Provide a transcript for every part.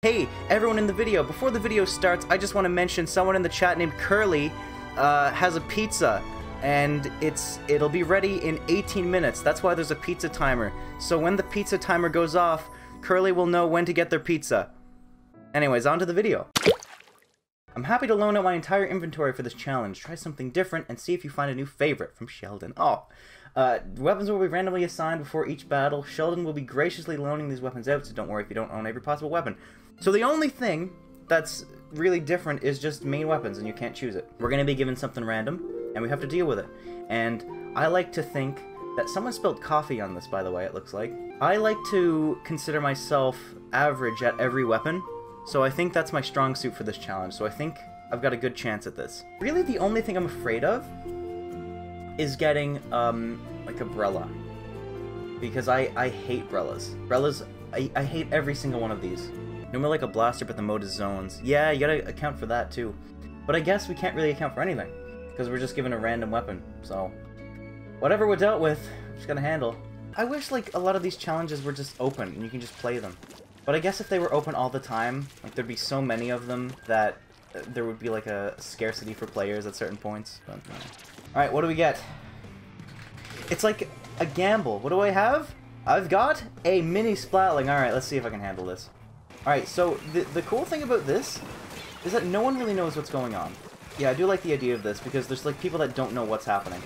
Hey, everyone in the video, before the video starts, I just want to mention someone in the chat named Curly has a pizza, and it'll be ready in 18 minutes. That's why there's a pizza timer. So when the pizza timer goes off, Curly will know when to get their pizza. Anyways, on to the video. I'm happy to loan out my entire inventory for this challenge. Try something different and see if you find a new favorite from Sheldon. Weapons will be randomly assigned before each battle. Sheldon will be graciously loaning these weapons out, so don't worry if you don't own every possible weapon. So the only thing that's really different is just main weapons, and you can't choose it. We're going to be given something random, and we have to deal with it. And I like to think that someone spilled coffee on this, by the way, it looks like. I like to consider myself average at every weapon, so I think that's my strong suit for this challenge, so I think I've got a good chance at this. Really, the only thing I'm afraid of is getting, like, a Brella. Because I hate Brellas. I hate every single one of these. Normally like a blaster, but the mode is zones. Yeah, you gotta account for that, too. But I guess we can't really account for anything, because we're just given a random weapon, so... whatever we're dealt with, we're just gonna handle. I wish, like, a lot of these challenges were just open, and you can just play them. But I guess if they were open all the time, like, there'd be so many of them that there would be, like, a scarcity for players at certain points. But, alright, what do we get? It's like a gamble. What do I have? I've got a mini Splatling. Alright, let's see if I can handle this. Alright, so the cool thing about this is that no one really knows what's going on. Yeah, I do like the idea of this, because there's, like, people that don't know what's happening.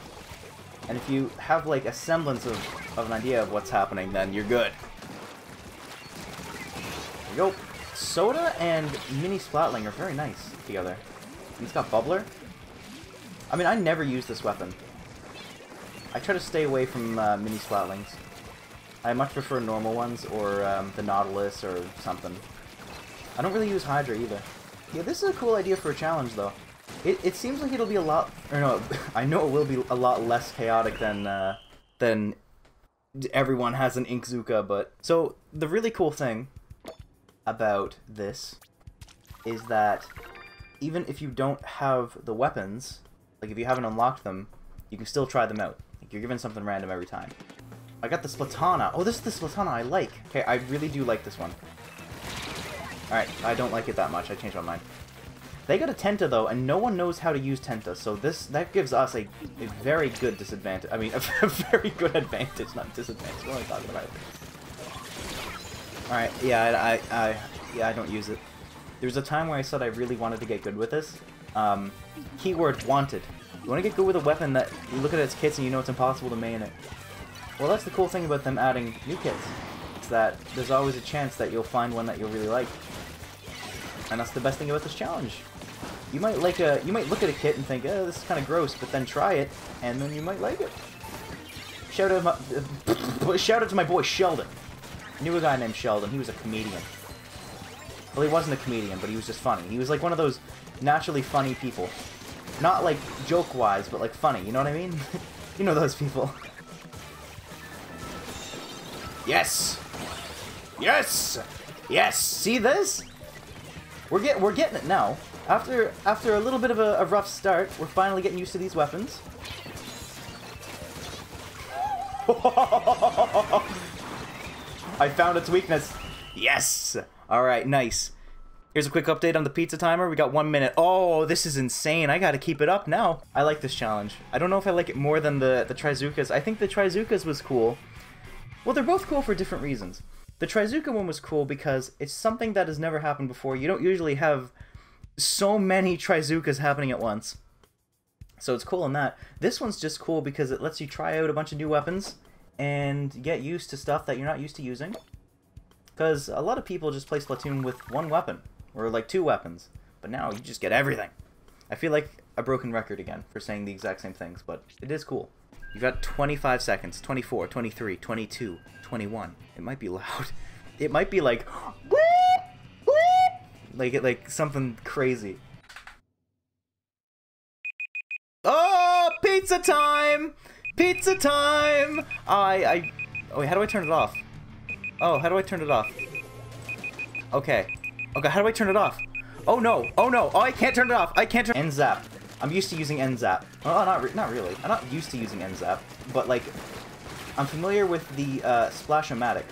And if you have, like, a semblance of an idea of what's happening, then you're good. There we go. Soda and mini Splatling are very nice together. And it's got Bubbler. I mean, I never use this weapon. I try to stay away from mini Splatlings. I much prefer normal ones, or the Nautilus, or something. I don't really use Hydra either. Yeah, this is a cool idea for a challenge, though. It seems like it'll be a lot... or no, I know it will be a lot less chaotic than everyone has an Inkzooka, but... So, the really cool thing about this is that even if you don't have the weapons, like if you haven't unlocked them, you can still try them out. Like, you're given something random every time. I got the Splatana. Oh, this is the Splatana I like. Okay, I really do like this one. Alright, I don't like it that much. I changed my mind. They got a Tenta, though, and no one knows how to use Tenta, so that gives us a very good disadvantage. I mean, a very good advantage, not disadvantage. What am I talking about? Alright, yeah, I don't use it. There was a time where I said I really wanted to get good with this. Keyword wanted. You want to get good with a weapon that you look at its kits and you know it's impossible to main it. Well, that's the cool thing about them adding new kits. It's that there's always a chance that you'll find one that you'll really like. And that's the best thing about this challenge. You might look at a kit and think, oh, this is kind of gross, but then try it, and then you might like it. Shout out to my boy Sheldon. I knew a guy named Sheldon. He was a comedian. Well, he wasn't a comedian, but he was just funny. He was like one of those naturally funny people. Not like joke-wise, but like funny, you know what I mean? You know those people. Yes! Yes! Yes! See this? We're getting it now. After a little bit of a rough start, we're finally getting used to these weapons. I found its weakness. Yes! Alright, nice. Here's a quick update on the pizza timer. We got 1 minute. Oh, this is insane. I gotta keep it up now. I like this challenge. I don't know if I like it more than the Trizookas. I think the Trizookas was cool. Well, they're both cool for different reasons. The Trizooka one was cool because it's something that has never happened before. You don't usually have so many Trizookas happening at once. So it's cool in that. This one's just cool because it lets you try out a bunch of new weapons and get used to stuff that you're not used to using. Because a lot of people just play Splatoon with one weapon, or like 2 weapons. But now you just get everything. I feel like a broken record again for saying the exact same things, but it is cool. You've got 25 seconds, 24, 23, 22, 21. It might be loud. It might be like, like something crazy. Oh, pizza time! Pizza time! Oh, wait, how do I turn it off? Oh, how do I turn it off? Okay. Okay, how do I turn it off? Oh no! Oh no! Oh, I can't turn it off! I can't turn... N-Zap. I'm used to using N-Zap. Oh, not really. I'm not used to using N-Zap, but, like, I'm familiar with the, Splash-O-Matic.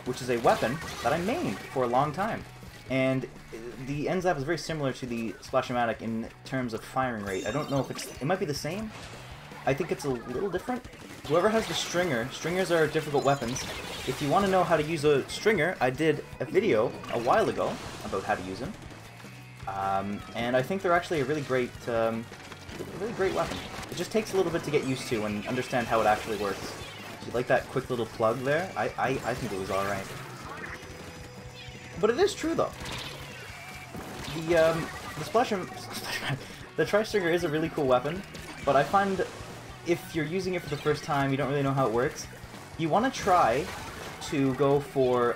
which is a weapon that I mained for a long time. And the end zap is very similar to the Splashomatic in terms of firing rate. I don't know if it might be the same. I think it's a little different. Whoever has the stringers are difficult weapons. If you want to know how to use a stringer, I did a video a while ago about how to use them. And I think they're actually a really great weapon. It just takes a little bit to get used to and understand how it actually works. So you like that quick little plug there? I think it was alright. But it is true though. The Tri-Stringer is a really cool weapon, but I find if you're using it for the first time, you don't really know how it works, you want to try to go for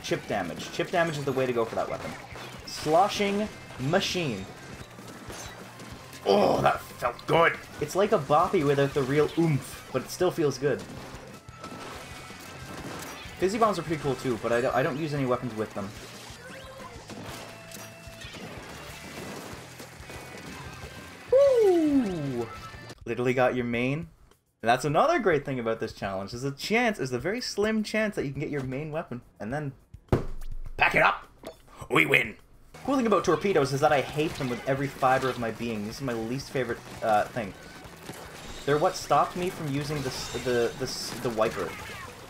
chip damage. Chip damage is the way to go for that weapon. Sloshing Machine. Oh, that felt good! It's like a boppy without the real oomph, but it still feels good. Fizzy Bombs are pretty cool too, but I don't use any weapons with them. Woo! Literally got your main. And that's another great thing about this challenge. There's a very slim chance that you can get your main weapon. And then, pack it up! We win! Cool thing about torpedoes is that I hate them with every fiber of my being. This is my least favorite thing. They're what stopped me from using the wiper.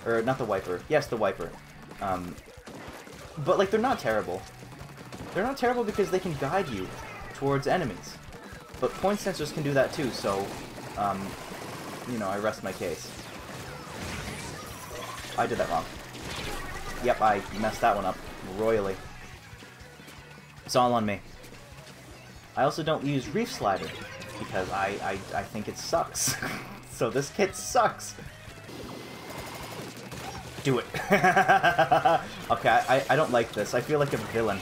Or, not the wiper. Yes, the wiper. But, like, they're not terrible. They're not terrible because they can guide you towards enemies. But point sensors can do that too, so, you know, I rest my case. I did that wrong. Yep, I messed that one up royally. It's all on me. I also don't use Reef Slider, because I think it sucks. So this kit sucks. Do it. Okay, I don't like this. I feel like a villain.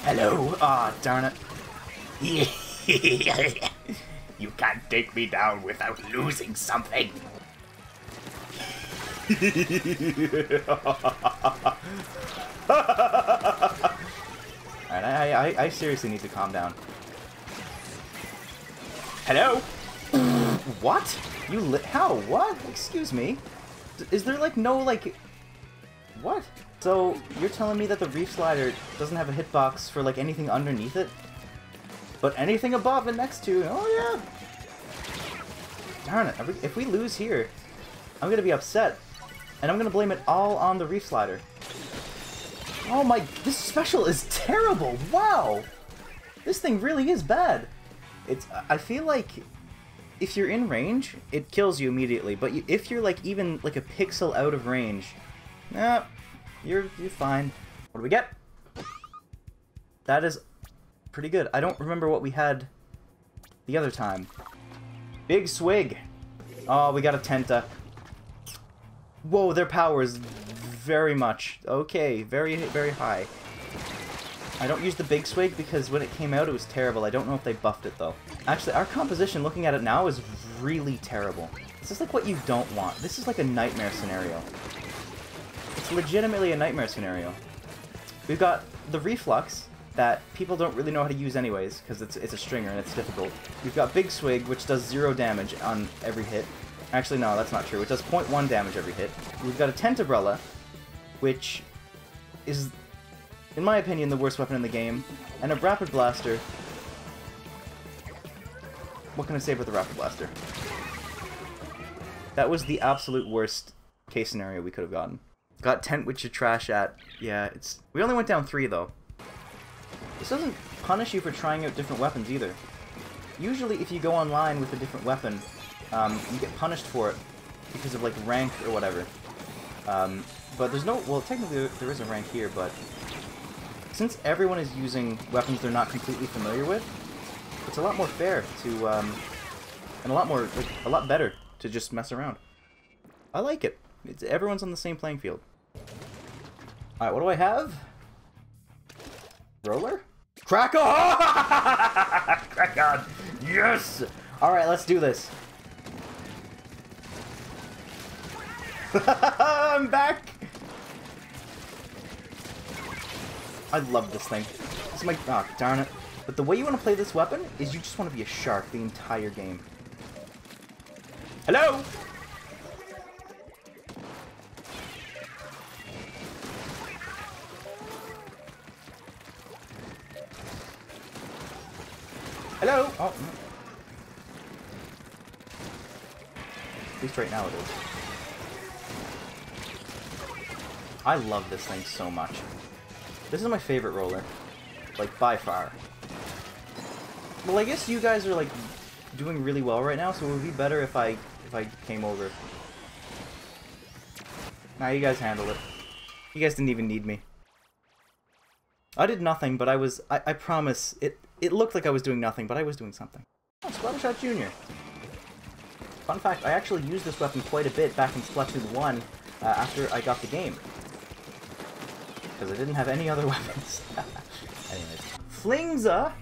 Hello? Ah, darn it. You can't take me down without losing something. Alright, I seriously need to calm down. Hello? What? You how? What? Excuse me? Is there, like, no, like... What? So, you're telling me that the Reef Slider doesn't have a hitbox for, like, anything underneath it? But anything above and next to... Oh, yeah! Darn it. If we lose here, I'm gonna be upset. And I'm gonna blame it all on the Reef Slider. Oh my... This special is terrible! Wow! This thing really is bad. I feel like if you're in range, it kills you immediately. But if you're like even like a pixel out of range, nah, you're fine. What do we get? That is pretty good. I don't remember what we had the other time. Big Swig. Oh, we got a Tenta. Whoa, their power is very much okay, very high. I don't use the Big Swig because when it came out it was terrible. I don't know if they buffed it though. Actually, our composition, looking at it now, is really terrible. This is like what you don't want. This is like a nightmare scenario. It's legitimately a nightmare scenario. We've got the Reflux that people don't really know how to use anyways because it's a stringer and it's difficult. We've got Big Swig, which does 0 damage on every hit. Actually, no, that's not true. It does 0.1 damage every hit. We've got a Tentabrella, which is, in my opinion, the worst weapon in the game, and a Rapid Blaster. What can I say about the Rapid Blaster? That was the absolute worst case scenario we could have gotten. Got tent with your trash at. Yeah, we only went down 3 though. This doesn't punish you for trying out different weapons either. Usually if you go online with a different weapon, you get punished for it because of like rank or whatever. But there's no, well, technically there is a rank here, but since everyone is using weapons they're not completely familiar with, it's a lot more fair to, and a lot better to just mess around. I like it. Everyone's on the same playing field. Alright, what do I have? Roller? Crack on! Crack on! Yes! Alright, let's do this. I'm back! I love this thing. This is my... Oh, darn it. But the way you want to play this weapon is you just want to be a shark the entire game. Hello? Hello? Oh. At least right now it is. I love this thing so much. This is my favorite roller. Like, by far. Well, I guess you guys are, like, doing really well right now, so it would be better if I came over. Nah, you guys handle it. You guys didn't even need me. I did nothing, but I promise, it looked like I was doing nothing, but I was doing something. Oh, Splattershot Jr. Fun fact, I actually used this weapon quite a bit back in Splatoon 1 after I got the game. Because I didn't have any other weapons. Anyways. Flingza!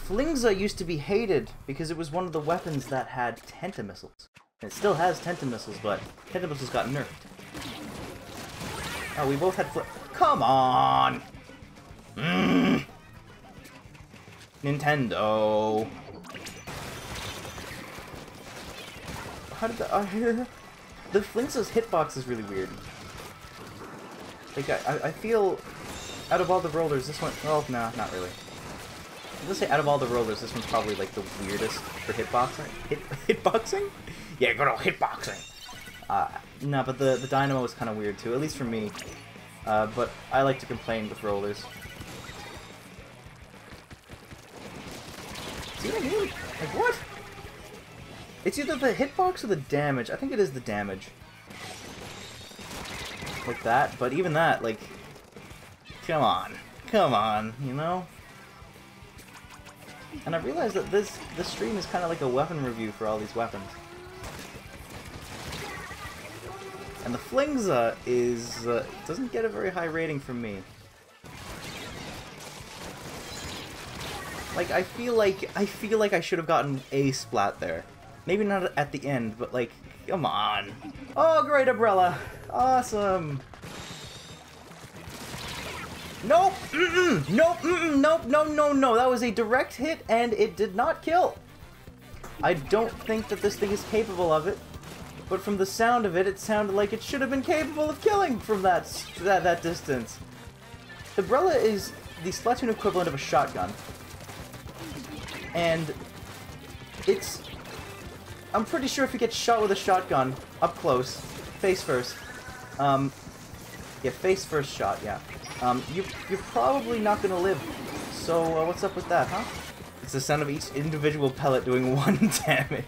Flingza used to be hated because it was one of the weapons that had Tentamissiles. It still has Tentamissiles, but Tentamissiles got nerfed. Oh, we both had Come on! Nintendo! How did that... the Flingza's hitbox is really weird. Like, I feel... Out of all the rollers, this one... Oh, nah, not really. I'm gonna say out of all the rollers, this one's probably, like, the weirdest for hitboxing. Hitboxing? Yeah, good old hitboxing! No, but the dynamo is kind of weird, too. At least for me. But I like to complain with rollers. See what I mean? Like, what? It's either the hitbox or the damage. I think it is the damage. Like that, but even that, like... Come on. Come on, you know? And I realized that this stream is kind of like a weapon review for all these weapons. And the Flingza is... doesn't get a very high rating from me. Like, I feel like I should have gotten a splat there. Maybe not at the end, but like, come on. Oh, great umbrella. Awesome. Nope. Nope. Nope. No. That was a direct hit, and it did not kill. I don't think that this thing is capable of it. But from the sound of it, it sounded like it should have been capable of killing from that distance. The umbrella is the Splatoon equivalent of a shotgun. And it's... I'm pretty sure if you get shot with a shotgun, up close, face first, yeah, face first shot, yeah, you're probably not gonna live. So, what's up with that, huh? It's the sound of each individual pellet doing 1 damage.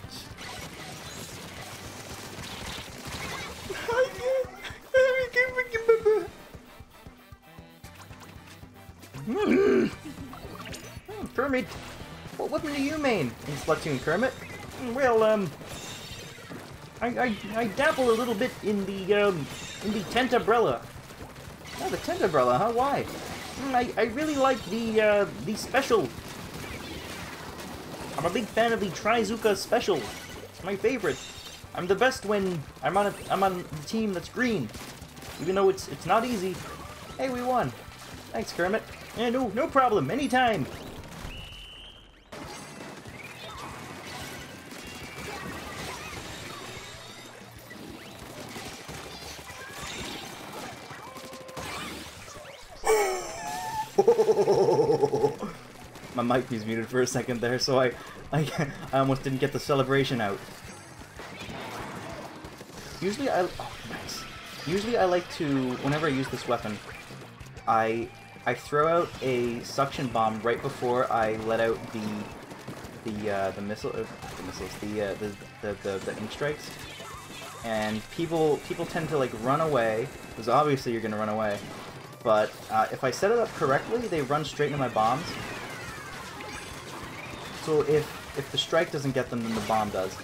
Kermit, what weapon do you main in Splatoon, Kermit? Well, I dabble a little bit in the Tentambrella. Oh, the Tentambrella, huh? Why? I really like the special. I'm a big fan of the Trizuka special. It's my favorite. I'm the best when I'm on the team that's green, even though it's not easy. Hey, we won. Thanks, Kermit. Yeah, no problem. Anytime. My mic was muted for a second there, so I almost didn't get the celebration out. Usually oh, nice. Usually I like to, whenever I use this weapon, I throw out a suction bomb right before I let out the missiles, the ink strikes, and people tend to like run away, because obviously you're gonna run away. But if I set it up correctly, they run straight into my bombs. So if the strike doesn't get them, then the bomb does.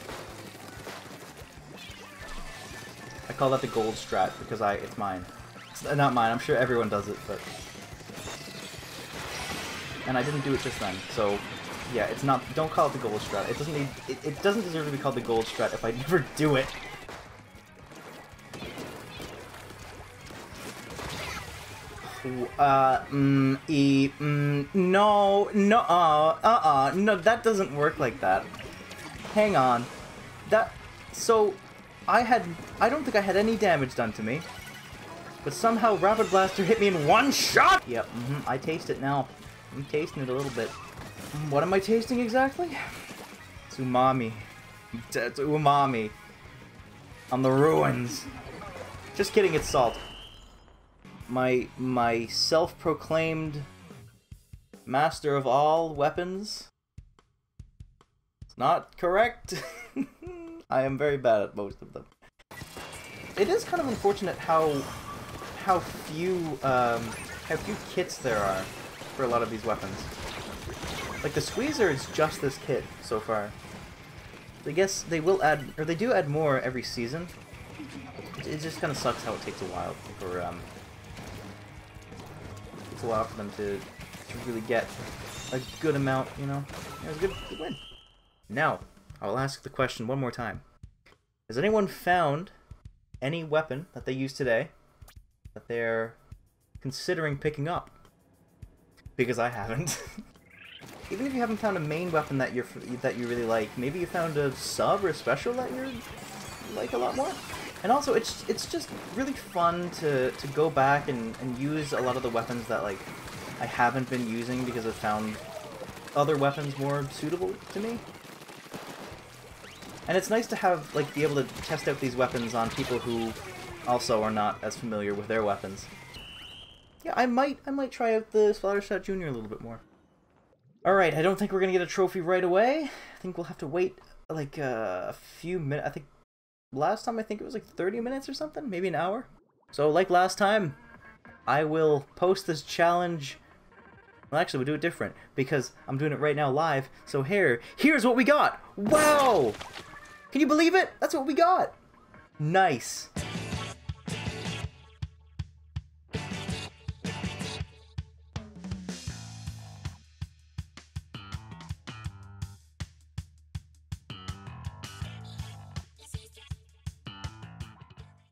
I call that the gold strat because it's mine. It's not mine. I'm sure everyone does it, but and I didn't do it just then. So yeah, it's not. Don't call it the gold strat. It doesn't need. It doesn't deserve to be called the gold strat if I never do it. No, that doesn't work like that. Hang on. That... So, I don't think I had any damage done to me. But somehow Rapid Blaster hit me in one shot! Yep, I taste it now. I'm tasting it a little bit. What am I tasting exactly? It's umami. It's umami. On the ruins. Just kidding, it's salt. My self-proclaimed master of all weapons. It's not correct. I am very bad at most of them. It is kind of unfortunate how few kits there are for a lot of these weapons. Like the Squeezer is just this kit so far. I guess they will add, or they do add more every season. It just kind of sucks how it takes a while for them to really get a good amount, you know. It was a good win. Now, I'll ask the question one more time. Has anyone found any weapon that they used today that they're considering picking up? Because I haven't. Even if you haven't found a main weapon that you really like, maybe you found a sub or a special that you like a lot more. And also, it's just really fun to go back and use a lot of the weapons that like I haven't been using because I've found other weapons more suitable to me. And it's nice to have like be able to test out these weapons on people who also are not as familiar with their weapons. Yeah, I might try out the Splattershot Jr. a little bit more. Alright, I don't think we're gonna get a trophy right away. I think we'll have to wait like a few minutes. I think last time it was like 30 minutes or something, maybe an hour. So like last time, I will post this challenge. Well, actually, we'll do it different because I'm doing it right now live. So here's what we got. Wow! Can you believe it? That's what we got. Nice.